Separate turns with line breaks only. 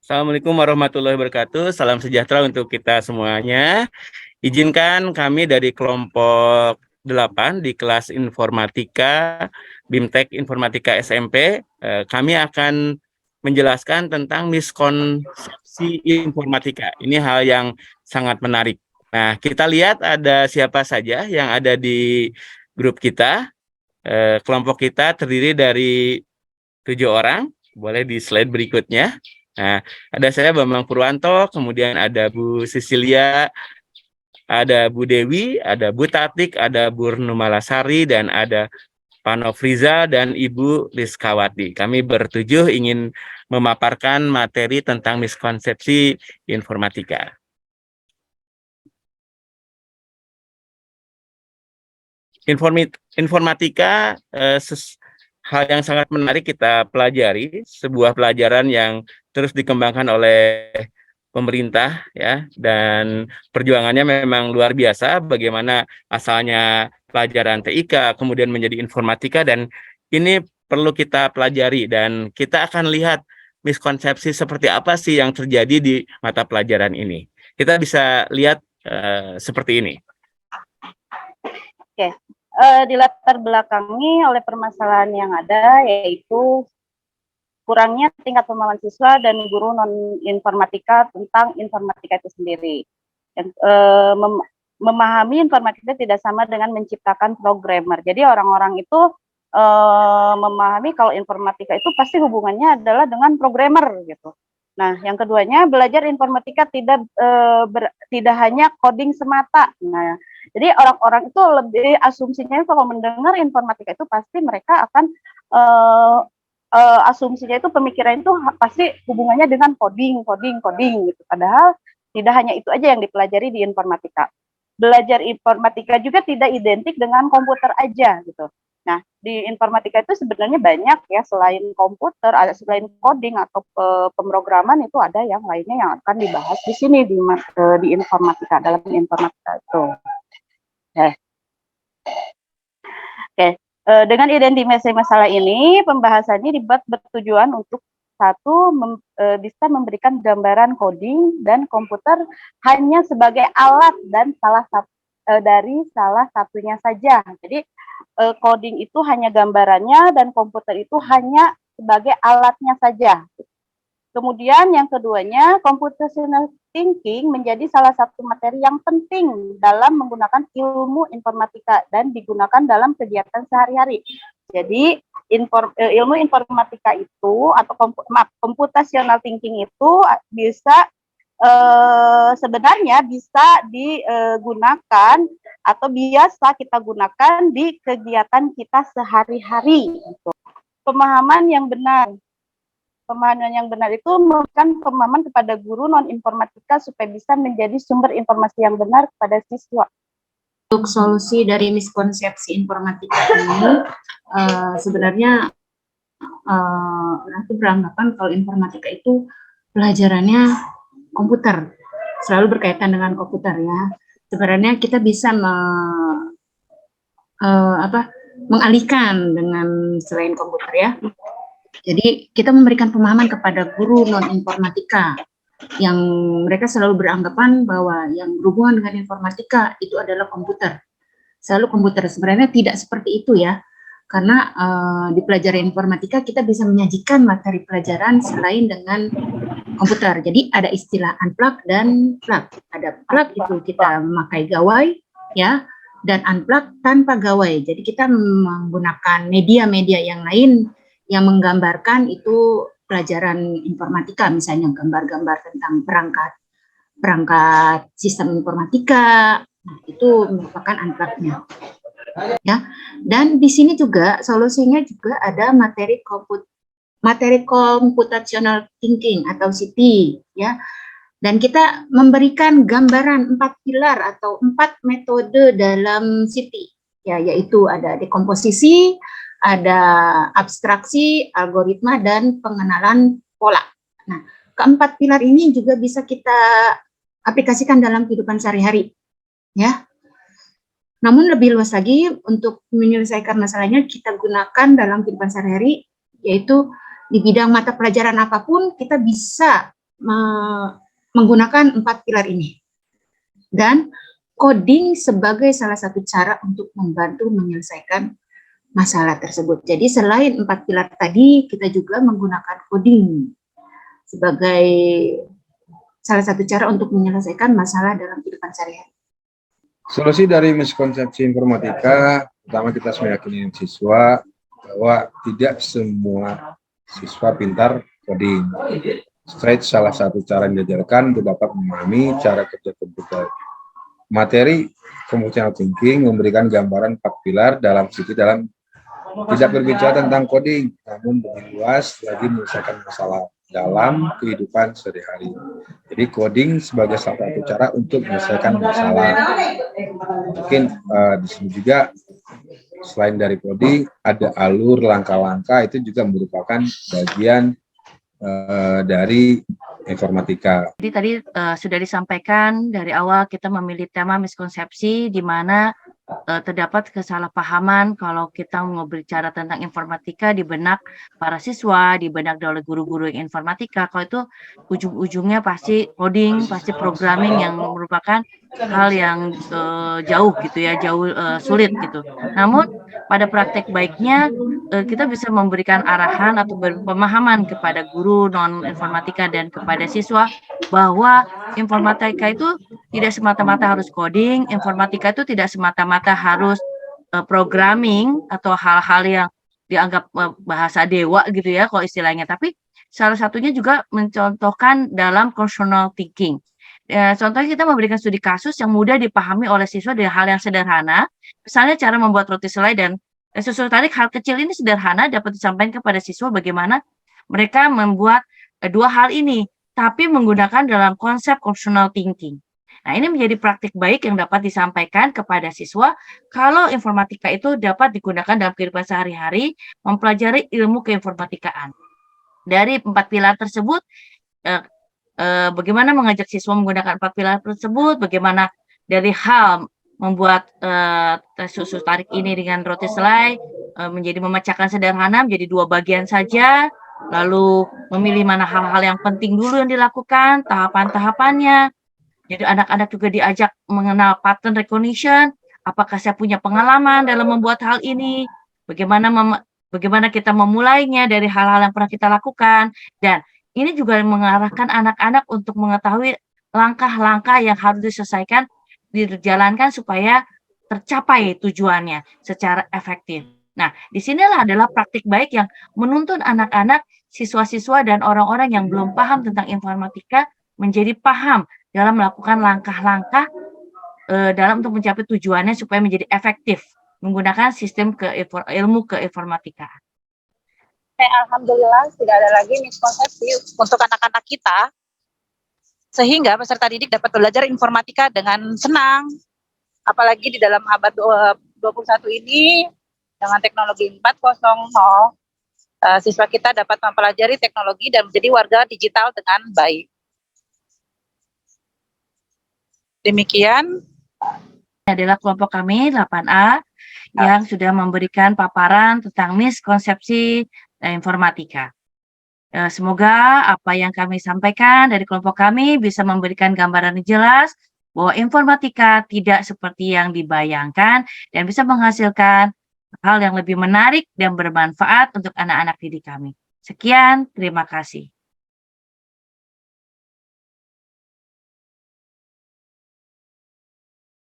Assalamualaikum warahmatullahi wabarakatuh. Salam sejahtera untuk kita semuanya. Izinkan kami dari kelompok 8 di kelas Informatika, BIMTEK Informatika SMP, kami akan menjelaskan tentang miskonsepsi informatika. Ini hal yang sangat menarik. Nah, kita lihat ada siapa saja yang ada di grup kita. Kelompok kita terdiri dari 7 orang. Boleh di slide berikutnya. Nah, ada saya Bambang Purwanto, kemudian ada Bu Sisilia, ada Bu Dewi, ada Bu Tatik, ada Bu Numalasari, dan ada Pak Nofriza dan Ibu Rizkawati. Kami bertujuh ingin memaparkan materi tentang miskonsepsi informatika. Informatika hal yang sangat menarik kita pelajari, sebuah pelajaran yang terus dikembangkan oleh pemerintah ya, dan perjuangannya memang luar biasa. Bagaimana asalnya pelajaran TIK kemudian menjadi informatika, dan ini perlu kita pelajari dan kita akan lihat miskonsepsi seperti apa sih yang terjadi di mata pelajaran ini. Kita bisa lihat seperti ini.
Oke, dilatar belakangi oleh permasalahan yang ada, yaitu kurangnya tingkat pemahaman siswa dan guru non-informatika tentang informatika itu sendiri. Dan, memahami informatika tidak sama dengan menciptakan programmer. Jadi orang-orang itu memahami kalau informatika itu pasti hubungannya adalah dengan programmer gitu. Nah, yang keduanya, belajar informatika tidak hanya coding semata. Nah, jadi orang-orang itu lebih asumsinya kalau mendengar informatika itu pasti mereka akan asumsinya itu, pemikiran itu pasti hubungannya dengan coding gitu. Padahal tidak hanya itu aja yang dipelajari di informatika. Belajar informatika juga tidak identik dengan komputer aja gitu. Nah, di informatika itu sebenarnya banyak ya, selain komputer, ada selain coding atau pemrograman, itu ada yang lainnya yang akan dibahas di sini di informatika, dalam informatika itu. Oke. Dengan identifikasi masalah ini, pembahasannya dibuat bertujuan untuk satu, bisa memberikan gambaran coding dan komputer hanya sebagai alat dan salah satunya saja. Jadi coding itu hanya gambarannya dan komputer itu hanya sebagai alatnya saja. Kemudian yang keduanya, computational thinking menjadi salah satu materi yang penting dalam menggunakan ilmu informatika dan digunakan dalam kegiatan sehari-hari. Jadi ilmu informatika itu atau computational thinking itu bisa sebenarnya bisa digunakan atau biasa kita gunakan di kegiatan kita sehari-hari. Pemahaman yang benar. Pemahaman yang benar itu memberikan pemahaman kepada guru non-informatika supaya bisa menjadi sumber informasi yang benar kepada siswa.
Untuk solusi dari miskonsepsi informatika ini, sebenarnya nanti beranggapan kalau informatika itu pelajarannya komputer, selalu berkaitan dengan komputer ya. Sebenarnya kita bisa mengalihkan dengan selain komputer ya. Jadi kita memberikan pemahaman kepada guru non-informatika yang mereka selalu beranggapan bahwa yang berhubungan dengan informatika itu adalah komputer. Selalu komputer. Sebenarnya tidak seperti itu ya. Karena di pelajaran informatika kita bisa menyajikan materi pelajaran selain dengan komputer. Jadi ada istilah unplug dan plug. Ada plug itu kita memakai gawai ya, dan unplug tanpa gawai. Jadi kita menggunakan media-media yang lain yang menggambarkan itu pelajaran informatika, misalnya gambar-gambar tentang perangkat sistem informatika. Nah, itu merupakan unplug-nya. Ya. Dan di sini juga solusinya juga ada materi computational thinking atau CT ya. Dan kita memberikan gambaran 4 pilar atau 4 metode dalam CT ya, yaitu ada dekomposisi, ada abstraksi, algoritma, dan pengenalan pola. Nah, keempat pilar ini juga bisa kita aplikasikan dalam kehidupan sehari-hari, ya. Namun lebih luas lagi untuk menyelesaikan masalahnya kita gunakan dalam kehidupan sehari-hari, yaitu di bidang mata pelajaran apapun kita bisa menggunakan 4 pilar ini. Dan coding sebagai salah satu cara untuk membantu menyelesaikan masalah tersebut. Jadi selain 4 pilar tadi, kita juga menggunakan coding sebagai salah satu cara untuk menyelesaikan masalah dalam kehidupan sehari-hari.
Solusi dari miskonsepsi informatika, pertama kita harus meyakini siswa bahwa tidak semua siswa pintar coding. Straight salah satu cara yang diajarkan untuk dapat memahami cara kerja komputer. Materi functional thinking memberikan gambaran 4 pilar dalam tidak berbicara tentang coding, namun lebih luas lagi menyelesaikan masalah dalam kehidupan sehari-hari. Jadi coding sebagai salah satu cara untuk menyelesaikan masalah. Mungkin di sini juga selain dari coding ada alur langkah-langkah, itu juga merupakan bagian dari informatika.
Jadi tadi sudah disampaikan dari awal kita memilih tema miskonsepsi di mana terdapat kesalahpahaman kalau kita mau berbicara tentang informatika di benak para siswa, di benak oleh guru-guru yang informatika. Kalau itu ujung-ujungnya pasti coding, pasti programming yang merupakan hal yang jauh gitu ya, jauh sulit gitu. Namun pada praktek baiknya kita bisa memberikan arahan atau pemahaman kepada guru non informatika dan kepada siswa bahwa informatika itu tidak semata-mata harus coding, informatika itu tidak semata-mata harus programming atau hal-hal yang dianggap bahasa dewa gitu ya kalau istilahnya, tapi salah satunya juga mencontohkan dalam functional thinking. Contohnya kita memberikan studi kasus yang mudah dipahami oleh siswa dari hal yang sederhana, misalnya cara membuat roti selai dan susu tarik. Hal kecil ini sederhana dapat disampaikan kepada siswa bagaimana mereka membuat dua hal ini, tapi menggunakan dalam konsep functional thinking. Nah, ini menjadi praktik baik yang dapat disampaikan kepada siswa kalau informatika itu dapat digunakan dalam kehidupan sehari-hari, mempelajari ilmu keinformatikaan. Dari 4 pilar tersebut, bagaimana mengajak siswa menggunakan 4 pilar tersebut, bagaimana dari hal membuat susu tarik ini dengan roti selai menjadi memecahkan sederhana menjadi 2 bagian saja, lalu memilih mana hal-hal yang penting dulu yang dilakukan, tahapan-tahapannya. Jadi anak-anak juga diajak mengenal pattern recognition, apakah saya punya pengalaman dalam membuat hal ini, bagaimana kita memulainya dari hal-hal yang pernah kita lakukan, dan ini juga mengarahkan anak-anak untuk mengetahui langkah-langkah yang harus diselesaikan, dijalankan supaya tercapai tujuannya secara efektif. Nah, disinilah adalah praktik baik yang menuntun anak-anak, siswa-siswa, dan orang-orang yang belum paham tentang informatika menjadi paham dalam melakukan langkah-langkah dalam untuk mencapai tujuannya supaya menjadi efektif menggunakan sistem ilmu keinformatikaan.
Alhamdulillah tidak ada lagi miskonsepsi untuk anak-anak kita, sehingga peserta didik dapat belajar informatika dengan senang, apalagi di dalam abad 21 ini dengan teknologi 4.0, siswa kita dapat mempelajari teknologi dan menjadi warga digital dengan baik. Demikian
adalah kelompok kami 8A yang sudah memberikan paparan tentang miskonsepsi informatika. Semoga apa yang kami sampaikan dari kelompok kami bisa memberikan gambaran yang jelas bahwa informatika tidak seperti yang dibayangkan dan bisa menghasilkan hal yang lebih menarik dan bermanfaat untuk anak-anak didik kami. Sekian, terima kasih.